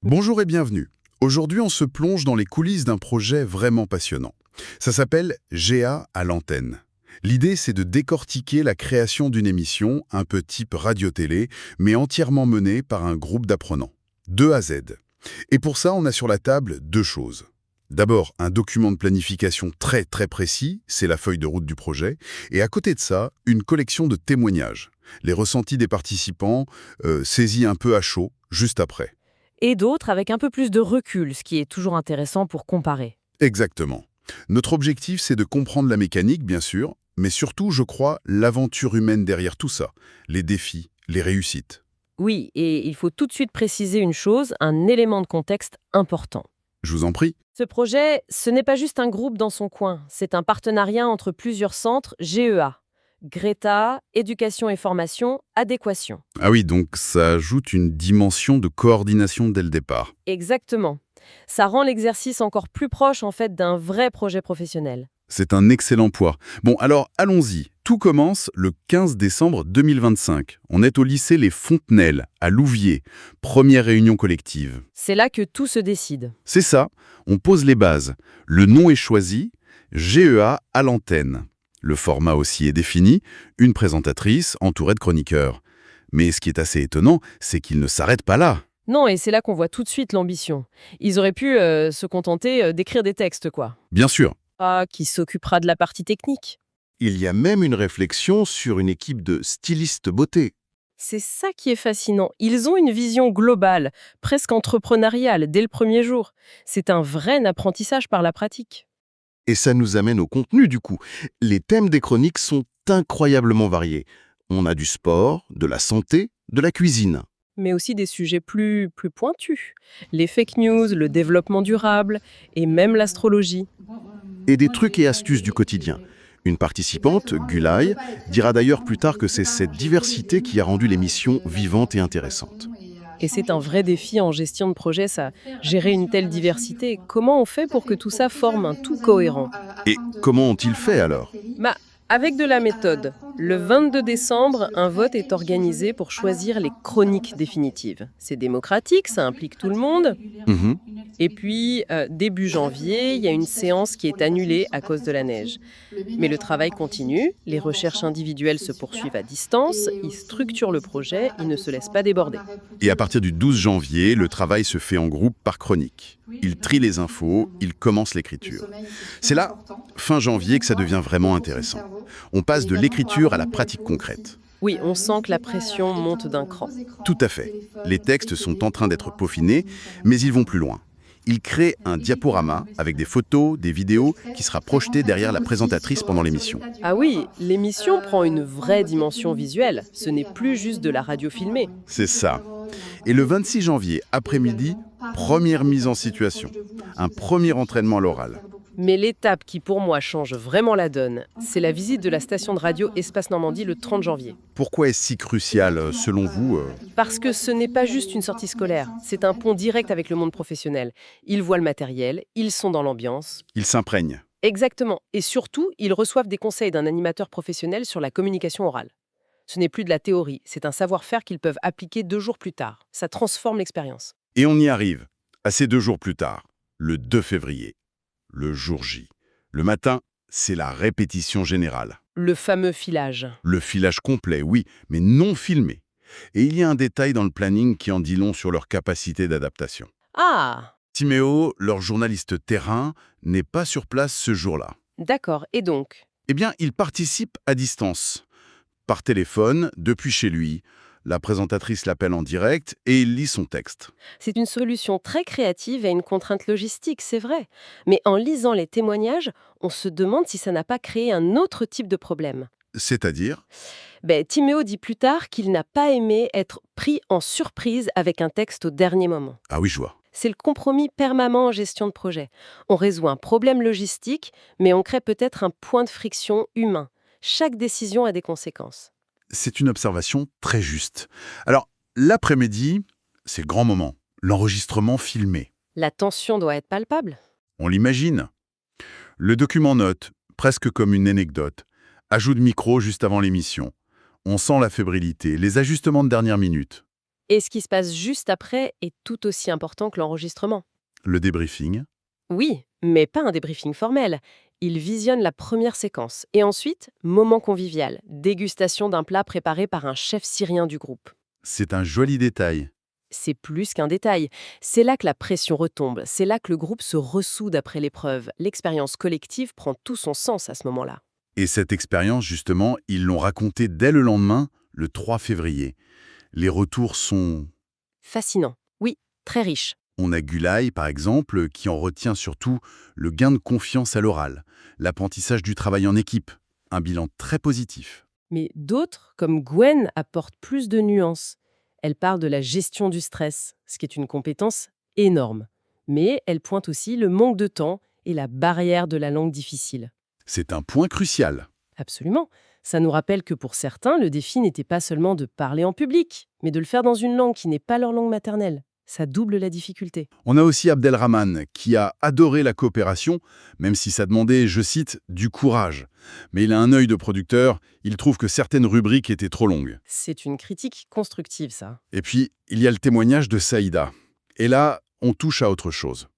Bonjour et bienvenue. Aujourd'hui, on se plonge dans les coulisses d'un projet vraiment passionnant. Ça s'appelle GA à l'antenne. L'idée, c'est de décortiquer la création d'une émission, un peu type radio-télé, mais entièrement menée par un groupe d'apprenants, de A à Z. Et pour ça, on a sur la table deux choses. D'abord, un document de planification très précis, c'est la feuille de route du projet, et à côté de ça, une collection de témoignages, les ressentis des participants, saisis un peu à chaud, juste après. Et d'autres avec un peu plus de recul, ce qui est toujours intéressant pour comparer. Exactement. Notre objectif, c'est de comprendre la mécanique, bien sûr, mais surtout, je crois, l'aventure humaine derrière tout ça, les défis, les réussites. Oui, et il faut tout de suite préciser une chose, un élément de contexte important. Je vous en prie. Ce projet, ce n'est pas juste un groupe dans son coin, c'est un partenariat entre plusieurs centres GEA. Greta, éducation et formation, adéquation. Ah oui, donc ça ajoute une dimension de coordination dès le départ. Exactement. Ça rend l'exercice encore plus proche en fait d'un vrai projet professionnel. C'est un excellent poids. Bon, alors allons-y. Tout commence le 15 décembre 2025. On est au lycée Les Fontenelles, à Louviers. Première réunion collective. C'est là que tout se décide. C'est ça, on pose les bases. Le nom est choisi, GEA à l'antenne. Le format aussi est défini, une présentatrice entourée de chroniqueurs. Mais ce qui est assez étonnant, c'est qu'ils ne s'arrêtent pas là. Non, et c'est là qu'on voit tout de suite l'ambition. Ils auraient pu se contenter d'écrire des textes, quoi. Bien sûr, Qui s'occupera de la partie technique. Il y a même une réflexion sur une équipe de stylistes beauté. C'est ça qui est fascinant. Ils ont une vision globale, presque entrepreneuriale, dès le premier jour. C'est un vrai apprentissage par la pratique. Et ça nous amène au contenu du coup. Les thèmes des chroniques sont incroyablement variés. On a du sport, de la santé, de la cuisine. Mais aussi des sujets plus pointus. Les fake news, le développement durable et même l'astrologie. Et des trucs et astuces du quotidien. Une participante, Gulay, dira d'ailleurs plus tard que c'est cette diversité qui a rendu l'émission vivante et intéressante. Et c'est un vrai défi en gestion de projet, ça. Gérer une telle diversité. Comment on fait pour que tout ça forme un tout cohérent? Et comment ont-ils fait alors? Bah, avec de la méthode. Le 22 décembre, un vote est organisé pour choisir les chroniques définitives. C'est démocratique, ça implique tout le monde. Mhm. Et puis, début janvier, il y a une séance qui est annulée à cause de la neige. Mais le travail continue, les recherches individuelles se poursuivent à distance, ils structurent le projet, ils ne se laissent pas déborder. et à partir du 12 janvier, le travail se fait en groupe par chronique. Ils trient les infos, ils commencent l'écriture. C'est là, fin janvier, que ça devient vraiment intéressant. On passe de l'écriture à la pratique concrète. Oui, on sent que la pression monte d'un cran. Tout à fait. Les textes sont en train d'être peaufinés, mais ils vont plus loin. Ils créent un diaporama avec des photos, des vidéos qui sera projeté derrière la présentatrice pendant l'émission. Ah oui, l'émission prend une vraie dimension visuelle. Ce n'est plus juste de la radio filmée. C'est ça. Et le 26 janvier, après-midi, première mise en situation. Un premier entraînement à l'oral. Mais l'étape qui, pour moi, change vraiment la donne, c'est la visite de la station de radio Espace Normandie le 30 janvier. Pourquoi est-ce si crucial, selon vous Parce que ce n'est pas juste une sortie scolaire, c'est un pont direct avec le monde professionnel. Ils voient le matériel, ils sont dans l'ambiance. Il s'imprègne. Exactement. Et surtout, ils reçoivent des conseils d'un animateur professionnel sur la communication orale. Ce n'est plus de la théorie, c'est un savoir-faire qu'ils peuvent appliquer 2 jours plus tard. Ça transforme l'expérience. Et on y arrive, à ces 2 jours plus tard, le 2 février, le jour J. Le matin, c'est la répétition générale. Le fameux filage. Le filage complet, oui, mais non filmé. Et il y a un détail dans le planning qui en dit long sur leur capacité d'adaptation. Ah, Timéo, leur journaliste terrain, n'est pas sur place ce jour-là. d'accord. Et donc? Eh bien, il participe à distance. Par téléphone, depuis chez lui. La présentatrice l'appelle en direct et il lit son texte. C'est une solution très créative à une contrainte logistique, c'est vrai. Mais en lisant les témoignages, on se demande si ça n'a pas créé un autre type de problème. C'est-à-dire, Timéo dit plus tard qu'il n'a pas aimé être pris en surprise avec un texte au dernier moment. ah oui, je vois. C'est le compromis permanent en gestion de projet. On résout un problème logistique, mais on crée peut-être un point de friction humain. Chaque décision a des conséquences. C'est une observation très juste. Alors, l'après-midi, c'est le grand moment. L'enregistrement filmé. La tension doit être palpable. On l'imagine. Le document note, presque comme une anecdote. Ajout de micro juste avant l'émission. On sent la fébrilité, les ajustements de dernière minute. Et ce qui se passe juste après est tout aussi important que l'enregistrement. Le débriefing. Oui, mais pas un débriefing formel. Ils visionnent la première séquence. Et ensuite, moment convivial, dégustation d'un plat préparé par un chef syrien du groupe. C'est un joli détail. C'est plus qu'un détail. C'est là que la pression retombe. C'est là que le groupe se ressoude après l'épreuve. L'expérience collective prend tout son sens à ce moment-là. Et cette expérience, justement, ils l'ont racontée dès le lendemain, le 3 février. Les retours sont... Fascinant. Oui, très riche. On a Gulay, par exemple, qui en retient surtout le gain de confiance à l'oral, l'apprentissage du travail en équipe, un bilan très positif. Mais d'autres, comme Gwen, apportent plus de nuances. Elle parle de la gestion du stress, ce qui est une compétence énorme. Mais elle pointe aussi le manque de temps et la barrière de la langue difficile. C'est un point crucial. Absolument. Ça nous rappelle que pour certains, le défi n'était pas seulement de parler en public, mais de le faire dans une langue qui n'est pas leur langue maternelle. Ça double la difficulté. On a aussi Abdelrahman, qui a adoré la coopération, même si ça demandait, je cite, du courage. Mais il a un œil de producteur, il trouve que certaines rubriques étaient trop longues. C'est une critique constructive, ça. Et puis, il y a le témoignage de Saïda. Et là, on touche à autre chose.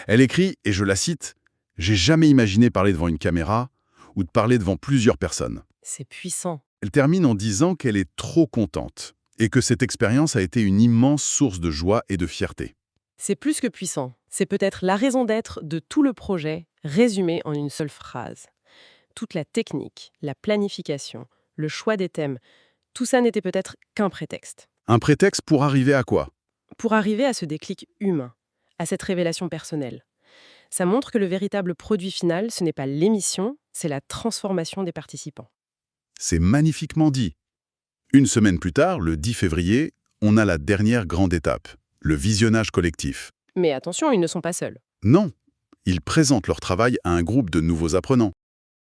Elle écrit, et je la cite, « J'ai jamais imaginé parler devant une caméra ou de parler devant plusieurs personnes. » C'est puissant. Elle termine en disant qu'elle est trop contente et que cette expérience a été une immense source de joie et de fierté. C'est plus que puissant. C'est peut-être la raison d'être de tout le projet, résumé en une seule phrase. Toute la technique, la planification, le choix des thèmes, tout ça n'était peut-être qu'un prétexte. Un prétexte pour arriver à quoi? Pour arriver à ce déclic humain, à cette révélation personnelle. Ça montre que le véritable produit final, ce n'est pas l'émission, c'est la transformation des participants. C'est magnifiquement dit. Une semaine plus tard, le 10 février, on a la dernière grande étape, le visionnage collectif. Mais attention, ils ne sont pas seuls. Non, ils présentent leur travail à un groupe de nouveaux apprenants.